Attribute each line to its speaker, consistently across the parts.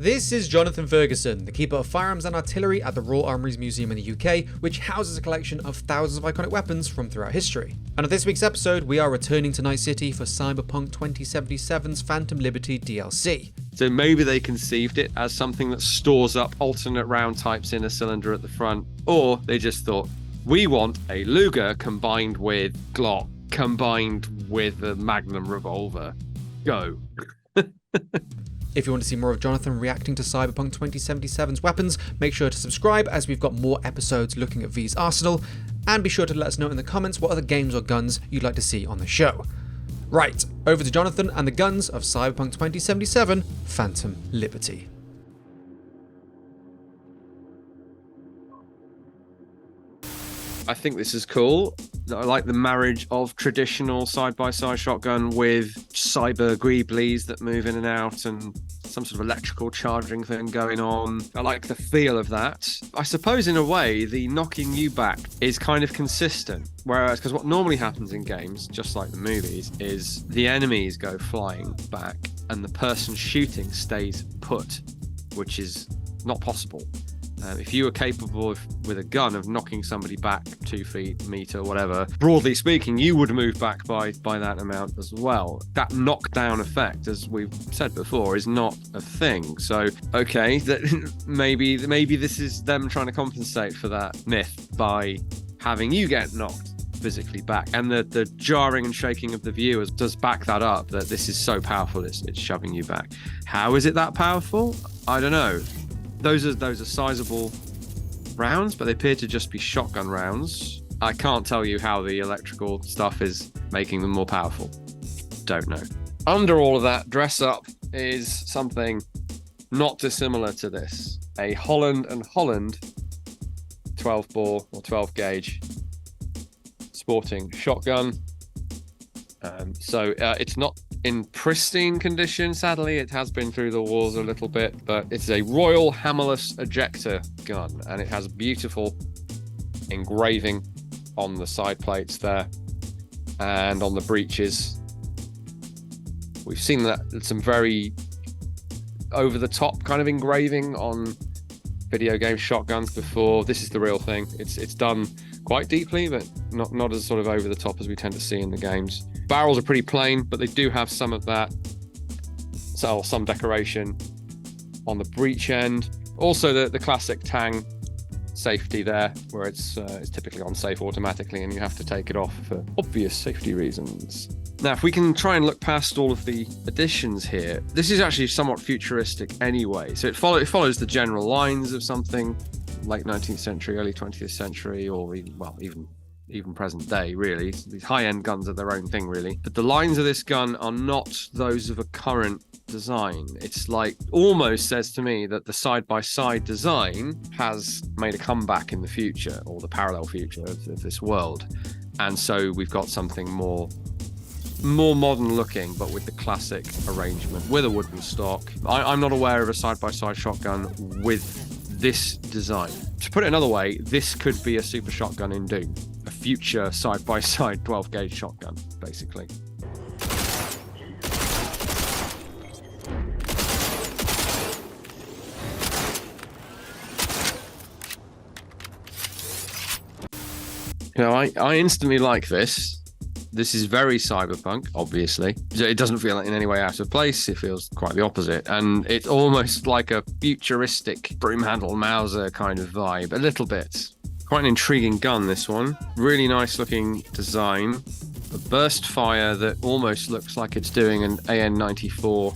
Speaker 1: This is Jonathan Ferguson, the Keeper of Firearms and Artillery at the Royal Armouries Museum in the UK, which houses a collection of thousands of iconic weapons from throughout history. And on this week's episode, we are returning to Night City for Cyberpunk 2077's Phantom Liberty DLC.
Speaker 2: So maybe they conceived it as something that stores up alternate round types in a cylinder at the front, or they just thought, we want a Luger combined with Glock, combined with a Magnum revolver. Go.
Speaker 1: If you want to see more of Jonathan reacting to Cyberpunk 2077's weapons, make sure to subscribe as we've got more episodes looking at V's arsenal, and be sure to let us know in the comments what other games or guns you'd like to see on the show. Right, over to Jonathan and the guns of Cyberpunk 2077 Phantom Liberty.
Speaker 2: I think this is cool. I like the marriage of traditional side-by-side shotgun with cyber greeblies that move in and out and some sort of electrical charging thing going on. I like the feel of that. I suppose in a way, the knocking you back is kind of consistent. Whereas, because what normally happens in games, just like the movies, is the enemies go flying back and the person shooting stays put, which is not possible. If you were capable of, with a gun, of knocking somebody back 2 feet, meter, whatever, broadly speaking, you would move back by that amount as well. That knockdown effect, as we've said before, is not a thing. So, okay, maybe this is them trying to compensate for that myth by having you get knocked physically back. And the jarring and shaking of the viewers does back that up, that this is so powerful, it's shoving you back. How is it that powerful? I don't know. Those are sizable rounds, but they appear to just be shotgun rounds. I can't tell you how the electrical stuff is making them more powerful. Don't know. Under all of that, dress up is something not dissimilar to this. A Holland & Holland 12 bore or 12 gauge sporting shotgun. So it's not in pristine condition, sadly. It has been through the wars a little bit, but it's a Royal Hammerless ejector gun, and it has beautiful engraving on the side plates there and on the breeches. We've seen that some very over-the-top kind of engraving on video game shotguns before. This is the real thing. It's done quite deeply, but not as sort of over-the-top as we tend to see in the games. Barrels are pretty plain, but they do have some of that, so some decoration on the breech end. Also, the classic Tang safety there, where it's typically on safe automatically, and you have to take it off for obvious safety reasons. Now, if we can try and look past all of the additions here, this is actually somewhat futuristic anyway. So it follows the general lines of something late 19th century, early 20th century, or even present day, really. These high-end guns are their own thing, really. But the lines of this gun are not those of a current design. It's like, almost says to me that the side-by-side design has made a comeback in the future, or the parallel future of this world. And so we've got something more modern looking, but with the classic arrangement, with a wooden stock. I'm not aware of a side-by-side shotgun with this design. To put it another way, this could be a super shotgun in Doom. A future side-by-side 12-gauge shotgun, basically. You know, I instantly like this. This is very cyberpunk, obviously. It doesn't feel in any way out of place. It feels quite the opposite. And it's almost like a futuristic broom-handle Mauser kind of vibe, a little bit. Quite an intriguing gun, this one. Really nice looking design. A burst fire that almost looks like it's doing an AN-94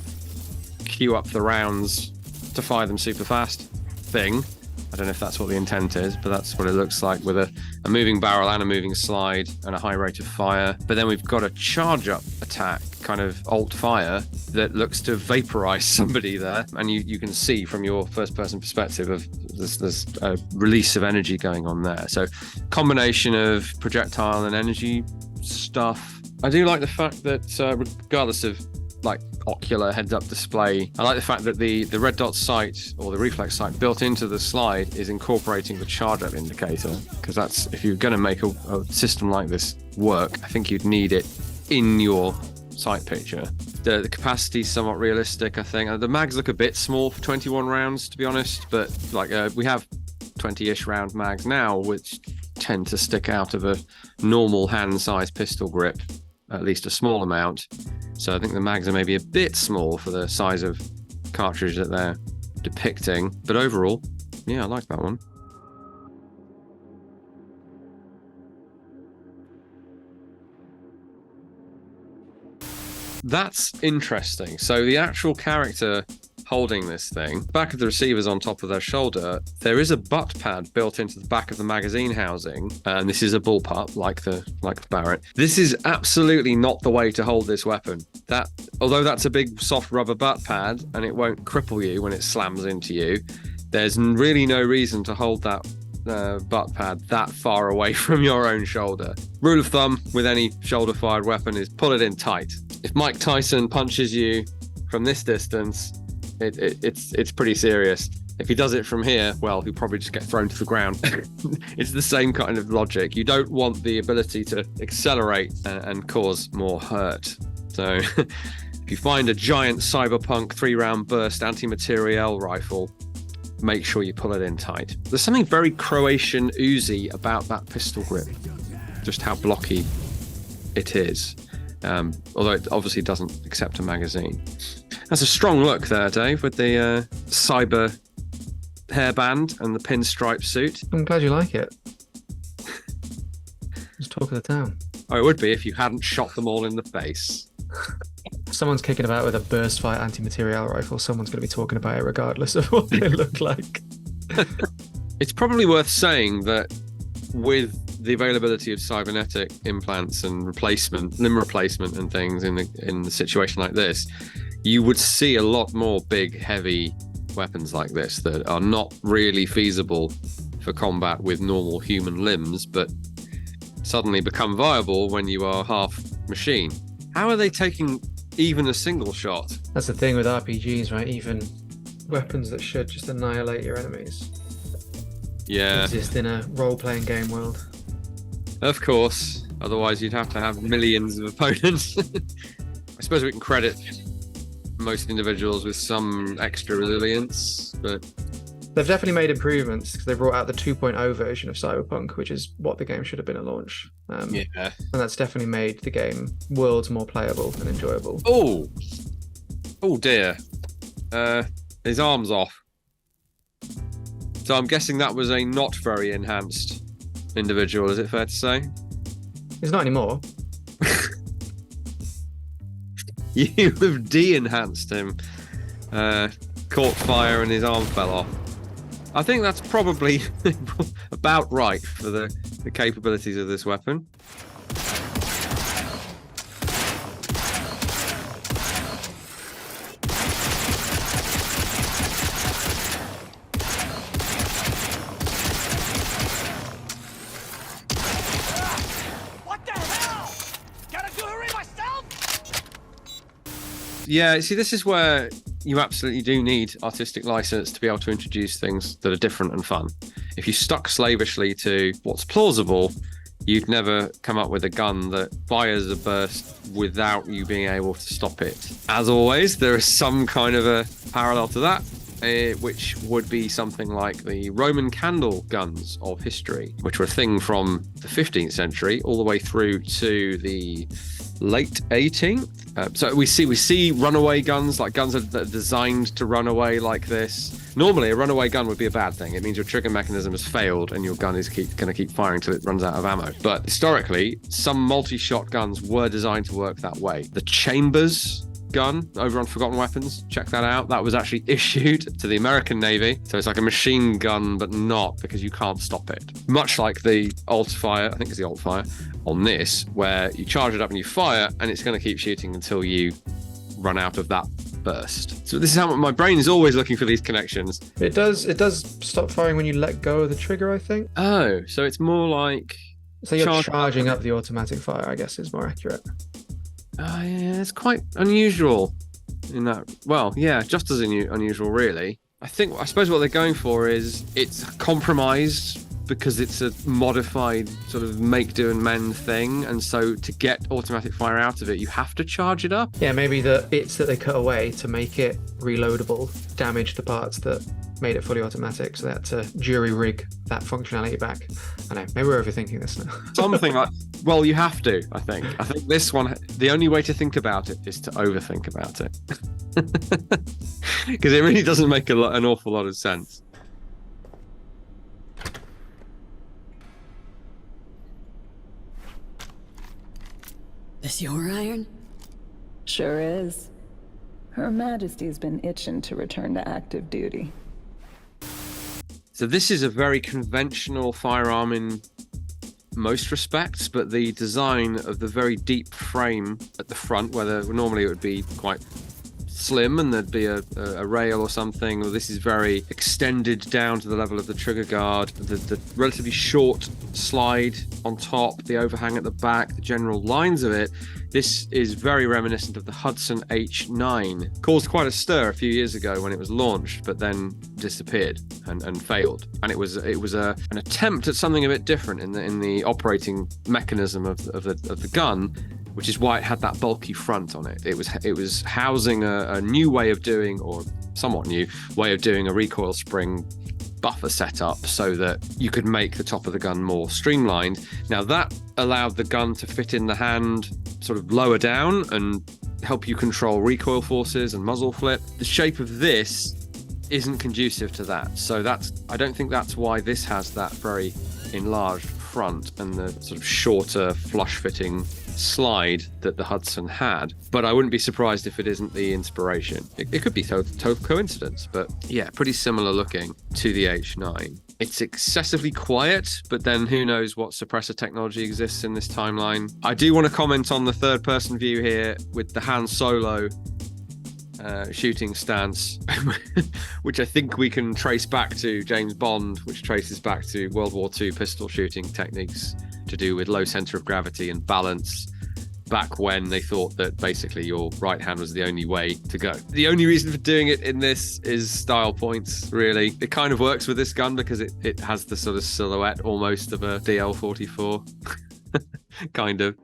Speaker 2: queue up the rounds to fire them super fast thing. I don't know if that's what the intent is, but that's what it looks like, with a moving barrel and a moving slide and a high rate of fire. But then we've got a charge-up attack, kind of alt fire, that looks to vaporize somebody there. And you can see from your first-person perspective of there's a release of energy going on there. So combination of projectile and energy stuff. I do like the fact that regardless of like ocular heads-up display, I like the fact that the red dot sight, or the reflex sight built into the slide, is incorporating the charge-up indicator, because that's, if you're going to make a system like this work, I think you'd need it in your sight picture. The capacity is somewhat realistic, I think. The mags look a bit small for 21 rounds, to be honest, but like we have 20-ish round mags now, which tend to stick out of a normal hand-sized pistol grip, at least a small amount. So I think the mags are maybe a bit small for the size of cartridge that they're depicting. But overall, yeah, I like that one. That's interesting. So the actual character holding this thing, back of the receiver's on top of their shoulder, there is a butt pad built into the back of the magazine housing, and this is a bullpup like the Barrett. This is absolutely not the way to hold this weapon. That, although that's a big soft rubber butt pad and it won't cripple you when it slams into you, there's really no reason to hold that butt pad that far away from your own shoulder. Rule of thumb with any shoulder fired weapon is pull it in tight. If Mike Tyson punches you from this distance, it's pretty serious. If he does it from here, well, he'll probably just get thrown to the ground. It's the same kind of logic. You don't want the ability to accelerate and cause more hurt. So if you find a giant Cyberpunk 3-round burst anti-materiel rifle, make sure you pull it in tight. There's something very Croatian Uzi about that pistol grip, just how blocky it is. Although it obviously doesn't accept a magazine. That's a strong look there, Dave, with the cyber hairband and the pinstripe suit.
Speaker 1: I'm glad you like it. It's talk of the town.
Speaker 2: Oh, it would be if you hadn't shot them all in the face.
Speaker 1: If someone's kicking about with a burst fire anti-material rifle, someone's going to be talking about it regardless of what they look like.
Speaker 2: It's probably worth saying that with the availability of cybernetic implants and limb replacement and things in the situation like this, you would see a lot more big, heavy weapons like this that are not really feasible for combat with normal human limbs, but suddenly become viable when you are half machine. How are they taking even a single shot?
Speaker 1: That's the thing with RPGs, right? Even weapons that should just annihilate your enemies exist in a role-playing game world.
Speaker 2: Of course, otherwise you'd have to have millions of opponents. I suppose we can credit most individuals with some extra resilience, but
Speaker 1: they've definitely made improvements because they brought out the 2.0 version of Cyberpunk, which is what the game should have been at launch. And that's definitely made the game worlds more playable and enjoyable.
Speaker 2: Oh dear. His arm's off. So I'm guessing that was a not very enhanced individual, is it fair to say?
Speaker 1: He's not anymore.
Speaker 2: You have de-enhanced him. Caught fire and his arm fell off. I think that's probably about right for the capabilities of this weapon. Yeah, see, this is where you absolutely do need artistic license to be able to introduce things that are different and fun. If you stuck slavishly to what's plausible, you'd never come up with a gun that fires a burst without you being able to stop it. As always, there is some kind of a parallel to that, which would be something like the Roman candle guns of history, which were a thing from the 15th century all the way through to the late 18th. So we see runaway guns, like guns that are designed to run away like this. Normally, a runaway gun would be a bad thing. It means your trigger mechanism has failed and your gun is going to keep firing till it runs out of ammo. But historically, some multi-shot guns were designed to work that way. The Chambers gun over on Forgotten Weapons, check that out. That was actually issued to the American Navy. So it's like a machine gun, but not, because you can't stop it. Much like the alt-fire, I think it's the alt-fire, on this, where you charge it up and you fire, and it's going to keep shooting until you run out of that burst. So this is how my brain is always looking for these connections.
Speaker 1: It does stop firing when you let go of the trigger, I think.
Speaker 2: Oh, so it's more like...
Speaker 1: So you're charging up the automatic fire, I guess, is more accurate.
Speaker 2: Yeah, it's quite unusual in that. Well, yeah, just as unusual, really. I suppose what they're going for is it's compromised because it's a modified sort of make, do and mend thing, and so to get automatic fire out of it, you have to charge it up.
Speaker 1: Yeah, maybe the bits that they cut away to make it reloadable damaged the parts that made it fully automatic, so they had to jury rig that functionality back. I know, maybe we're overthinking this now.
Speaker 2: Something like, well, you have to, I think. I think this one, the only way to think about it is to overthink about it. Because it really doesn't make an awful lot of sense.
Speaker 3: This your iron?
Speaker 4: Sure is. Her Majesty's been itching to return to active duty.
Speaker 2: So this is a very conventional firearm in most respects, but the design of the very deep frame at the front, where normally it would be quite slim and there'd be a rail or something, well, this is very extended down to the level of the trigger guard, the relatively short slide on top, the overhang at the back, the general lines of it. This is very reminiscent of the Hudson H9. Caused quite a stir a few years ago when it was launched, but then disappeared and failed. And it was an attempt at something a bit different in the operating mechanism of the gun, which is why it had that bulky front on it. It was housing a new way of doing, or somewhat new way of doing, a recoil spring buffer setup so that you could make the top of the gun more streamlined. Now that allowed the gun to fit in the hand sort of lower down and help you control recoil forces and muzzle flip. The shape of this isn't conducive to that. So I don't think that's why this has that very enlarged front and the sort of shorter flush fitting slide that the Hudson had. But I wouldn't be surprised if it isn't the inspiration. It could be total coincidence, but yeah, pretty similar looking to the H9. It's excessively quiet, but then who knows what suppressor technology exists in this timeline. I do want to comment on the third person view here with the Han Solo shooting stance, which I think we can trace back to James Bond, which traces back to World War II pistol shooting techniques to do with low center of gravity and balance, back when they thought that basically your right hand was the only way to go. The only reason for doing it in this is style points, really. It kind of works with this gun because it has the sort of silhouette almost of a DL44. Kind of.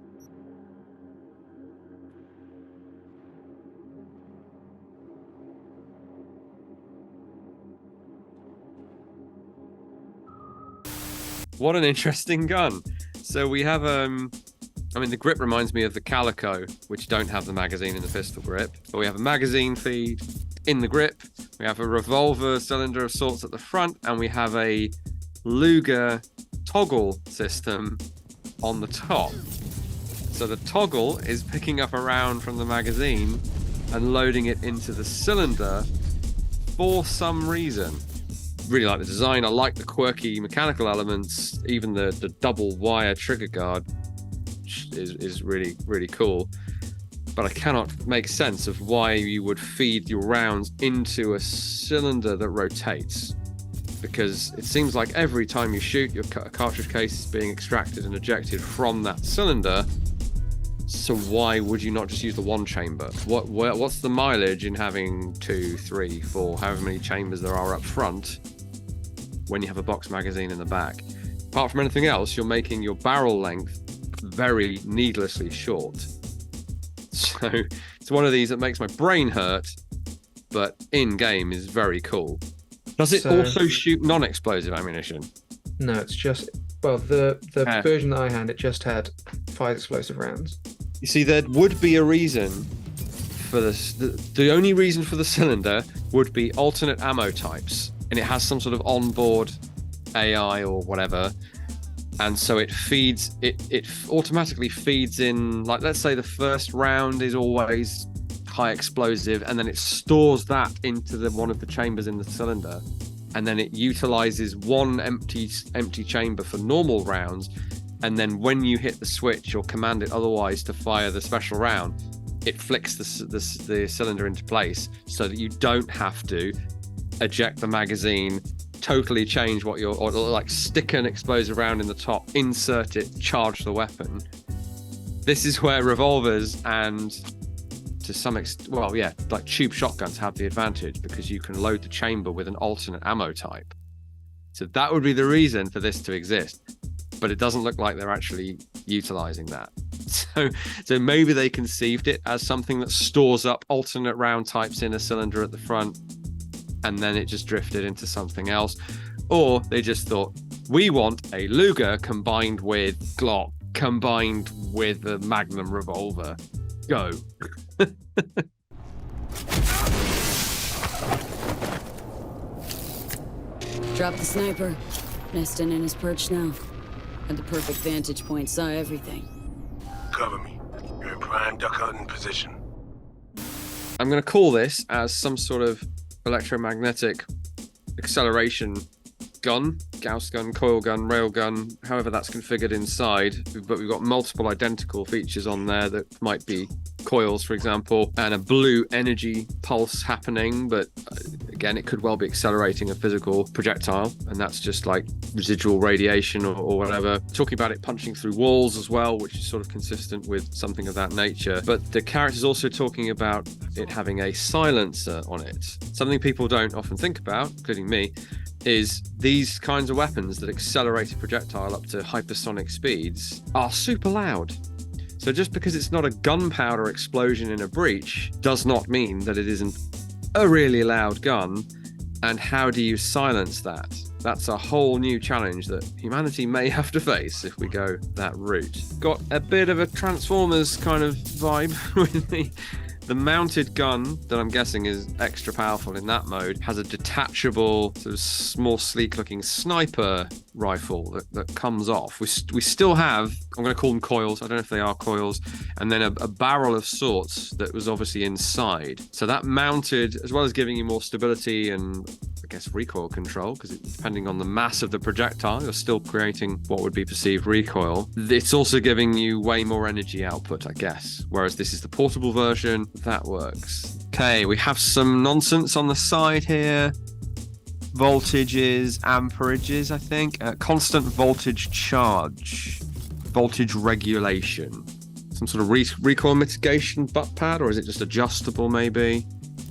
Speaker 2: What an interesting gun. So we have, the grip reminds me of the Calico, which don't have the magazine in the pistol grip. But we have a magazine feed in the grip. We have a revolver cylinder of sorts at the front, and we have a Luger toggle system on the top. So the toggle is picking up a round from the magazine and loading it into the cylinder for some reason. Really like the design. I like the quirky mechanical elements. Even the double wire trigger guard is really, really cool. But I cannot make sense of why you would feed your rounds into a cylinder that rotates, because it seems like every time you shoot, your cartridge case is being extracted and ejected from that cylinder. So why would you not just use the one chamber? What's the mileage in having 2, 3, 4, however many chambers there are up front when you have a box magazine in the back? Apart from anything else, you're making your barrel length very needlessly short. So it's one of these that makes my brain hurt, but in game is very cool. Does it also shoot non-explosive ammunition?
Speaker 1: No, it's just, well, the version that I had, it just had 5 explosive rounds.
Speaker 2: You see, there would be a reason for this. The only reason for the cylinder would be alternate ammo types, and it has some sort of onboard AI or whatever, and so it automatically feeds in, like, let's say the first round is always high explosive, and then it stores that into one of the chambers in the cylinder, and then it utilizes one empty chamber for normal rounds, and then when you hit the switch or command it otherwise to fire the special round, it flicks the cylinder into place so that you don't have to eject the magazine, totally change what you're, or like stick an explosive round in the top, insert it, charge the weapon. This is where revolvers and, to some extent, well, yeah, like tube shotguns have the advantage, because you can load the chamber with an alternate ammo type. So that would be the reason for this to exist. But it doesn't look like they're actually utilizing that. So maybe they conceived it as something that stores up alternate round types in a cylinder at the front, and then it just drifted into something else. Or they just thought, we want a Luger combined with Glock, combined with a Magnum revolver. Go.
Speaker 3: Drop the sniper. Nesting in his perch now. Had the perfect vantage point, saw everything.
Speaker 5: Cover me. You're in prime duck hunting position.
Speaker 2: I'm going to call this as some sort of electromagnetic acceleration gun, Gauss gun, coil gun, rail gun, however that's configured inside. But we've got multiple identical features on there that might be coils, for example, and a blue energy pulse happening. But again, it could well be accelerating a physical projectile, and that's just like residual radiation or whatever. Talking about it punching through walls as well, which is sort of consistent with something of that nature. But the character's also talking about it having a silencer on it. Something people don't often think about, including me, is these kinds of weapons that accelerate a projectile up to hypersonic speeds are super loud. So just because it's not a gunpowder explosion in a breach does not mean that it isn't a really loud gun. And how do you silence that? That's a whole new challenge that humanity may have to face if we go that route. Got a bit of a Transformers kind of vibe with the mounted gun that I'm guessing is extra powerful in that mode has a detachable, sort of more sleek-looking sniper rifle that comes off. We still have, I'm going to call them coils, I don't know if they are coils, and then a barrel of sorts that was obviously inside. So that mounted, as well as giving you more stability and I guess recoil control, because depending on the mass of the projectile, you're still creating what would be perceived recoil. It's also giving you way more energy output, I guess, whereas this is the portable version. That works. Okay, we have some nonsense on the side here. Voltages, amperages, I think. Constant voltage charge. Voltage regulation. Some sort of recoil mitigation butt pad, or is it just adjustable maybe?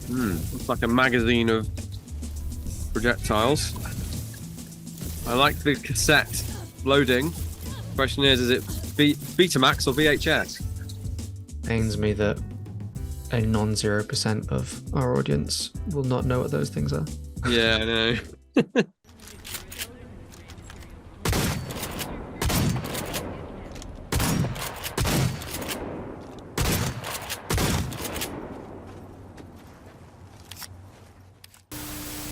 Speaker 2: Looks like a magazine of projectiles. I like the cassette loading. Question is it Betamax or VHS?
Speaker 1: Pains me that a non-0% of our audience will not know what those things are.
Speaker 2: Yeah, I know.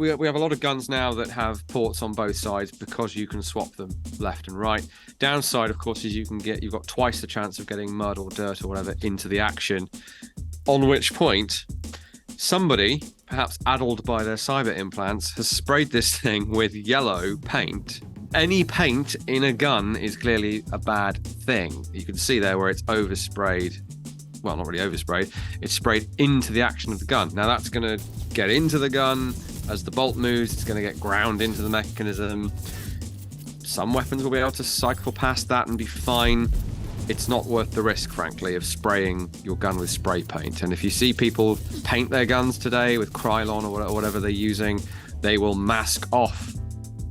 Speaker 2: We have a lot of guns now that have ports on both sides because you can swap them left and right. Downside, of course, is you've got twice the chance of getting mud or dirt or whatever into the action. On which point, somebody, perhaps addled by their cyber implants, has sprayed this thing with yellow paint. Any paint in a gun is clearly a bad thing. You can see there where it's oversprayed. Well, not really oversprayed. It's sprayed into the action of the gun. Now that's going to get into the gun. As the bolt moves, it's going to get ground into the mechanism. Some weapons will be able to cycle past that and be fine. It's not worth the risk, frankly, of spraying your gun with spray paint. And if you see people paint their guns today with Krylon or whatever they're using, they will mask off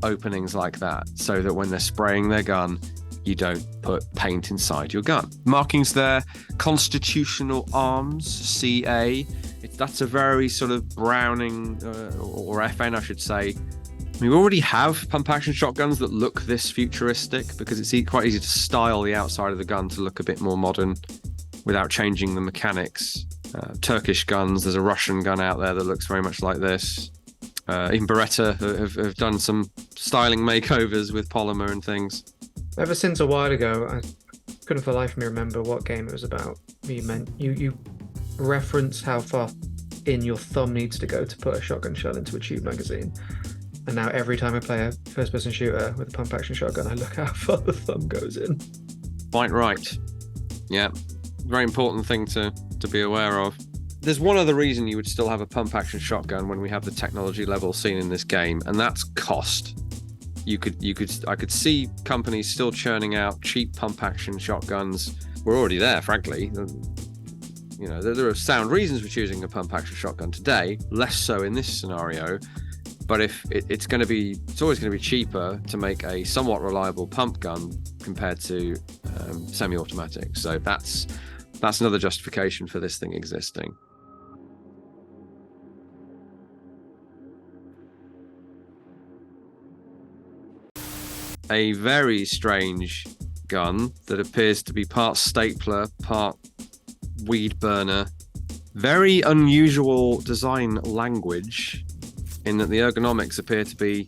Speaker 2: openings like that so that when they're spraying their gun, you don't put paint inside your gun. Markings there, Constitutional Arms, CA. That's a very sort of Browning, or FN, I should say. We already have pump-action shotguns that look this futuristic because it's quite easy to style the outside of the gun to look a bit more modern without changing the mechanics. Turkish guns, there's a Russian gun out there that looks very much like this. Even Beretta have done some styling makeovers with polymer and things.
Speaker 1: Ever since a while ago, I couldn't for the life of me remember what game it was about. You reference how far in your thumb needs to go to put a shotgun shell into a tube magazine. And now every time I play a first-person shooter with a pump-action shotgun, I look how far the thumb goes in.
Speaker 2: Quite right. Yeah, very important thing to be aware of. There's one other reason you would still have a pump-action shotgun when we have the technology level seen in this game, and that's cost. I could see companies still churning out cheap pump-action shotguns. We're already there, frankly. You know, there are sound reasons for choosing a pump-action shotgun today, less so in this scenario. But if it's always going to be cheaper to make a somewhat reliable pump gun compared to semi-automatic. So that's another justification for this thing existing. A very strange gun that appears to be part stapler, part weed burner. Very unusual design language in that the ergonomics appear to be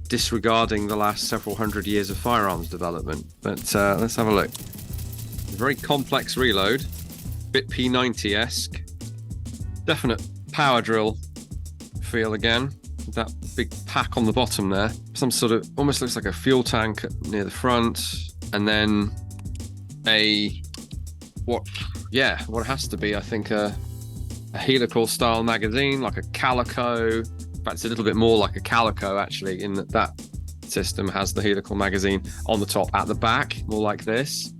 Speaker 2: disregarding the last several hundred years of firearms development. But let's have a look. Very complex reload, bit P90-esque. Definite power drill feel again. That big pack on the bottom there. Some sort of, almost looks like a fuel tank near the front. And then what has to be, I think, a helical style magazine, like a calico. In fact, it's a little bit more like a calico, actually, in that system has the helical magazine on the top at the back, more like this.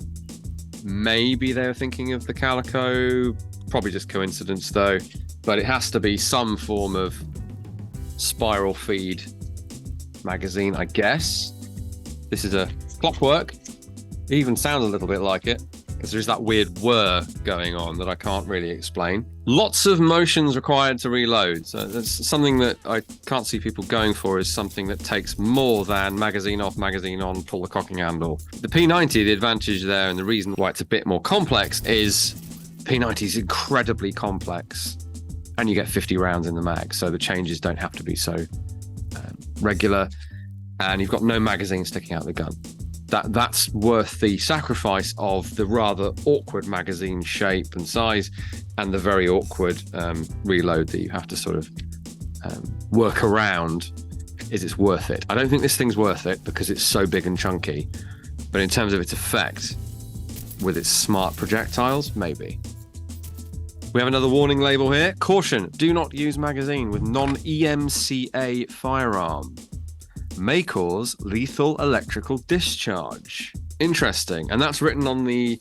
Speaker 2: Maybe they were thinking of the calico, probably just coincidence though, but it has to be some form of spiral feed magazine, I guess. This is a clockwork. It even sounds a little bit like it, because there's that weird whir going on that I can't really explain. Lots of motions required to reload. So that's something that I can't see people going for, is something that takes more than magazine off, magazine on, pull the cocking handle. The P90, the advantage there, and the reason why it's a bit more complex, is P90 is incredibly complex, and you get 50 rounds in the mag, so the changes don't have to be so regular, and you've got no magazine sticking out the gun. That's worth the sacrifice of the rather awkward magazine shape and size, and the very awkward reload that you have to sort of work around. It's worth it. I don't think this thing's worth it because it's so big and chunky, but in terms of its effect with its smart projectiles, maybe. We have another warning label here. Caution, do not use magazine with non-EMCA firearm. May cause lethal electrical discharge. Interesting. And that's written on the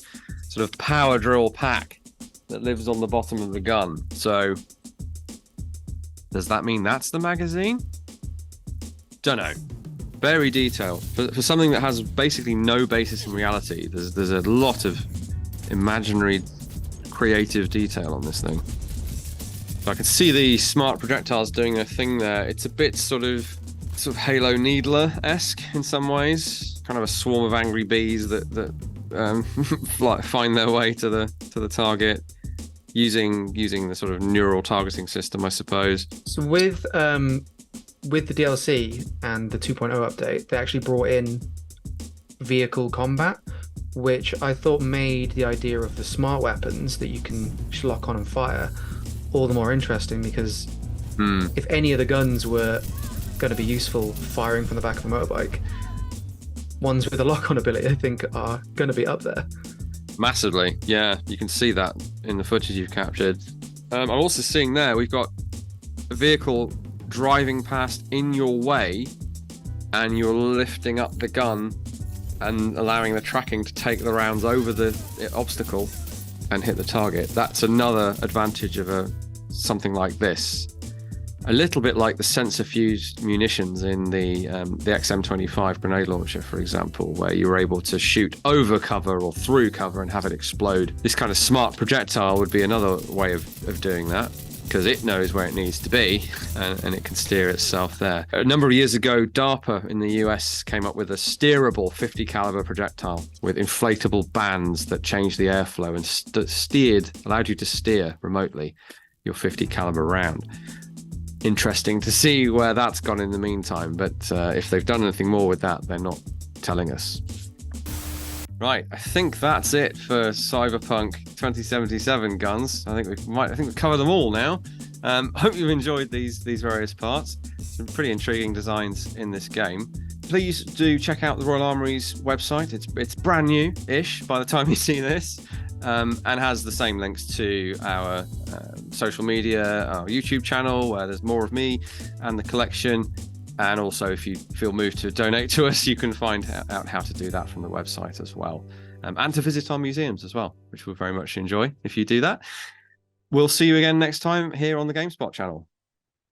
Speaker 2: sort of power drill pack that lives on the bottom of the gun. So does that mean that's the magazine? Don't know. Very detailed. For something that has basically no basis in reality, there's a lot of imaginary creative detail on this thing. So I can see the smart projectiles doing their thing there. It's a bit sort of Halo Needler-esque in some ways, kind of a swarm of angry bees that find their way to the target using the sort of neural targeting system, I suppose.
Speaker 1: So with the DLC and the 2.0 update, they actually brought in vehicle combat, which I thought made the idea of the smart weapons that you can lock on and fire all the more interesting, because if any of the guns were going to be useful firing from the back of a motorbike, ones with a lock-on ability, I think, are going to be up there.
Speaker 2: Massively, yeah. You can see that in the footage you've captured. I'm also seeing there, we've got a vehicle driving past in your way, and you're lifting up the gun and allowing the tracking to take the rounds over the obstacle and hit the target. That's another advantage of something like this. A little bit like the sensor-fused munitions in the XM25 grenade launcher, for example, where you were able to shoot over cover or through cover and have it explode. This kind of smart projectile would be another way of doing that, because it knows where it needs to be and it can steer itself there. A number of years ago, DARPA in the US came up with a steerable 50 caliber projectile with inflatable bands that changed the airflow and allowed you to steer remotely your 50 caliber round. Interesting to see where that's gone in the meantime, but if they've done anything more with that, they're not telling us. Right, I think that's it for Cyberpunk 2077 guns. I think we've covered them all now. Hope you've enjoyed these various parts. Some pretty intriguing designs in this game. Please do check out the Royal Armouries website. It's brand new-ish by the time you see this. And has the same links to our social media, our YouTube channel, where there's more of me and the collection. And also, if you feel moved to donate to us, you can find out how to do that from the website as well. And to visit our museums as well, which we'll very much enjoy if you do that. We'll see you again next time here on the GameSpot channel.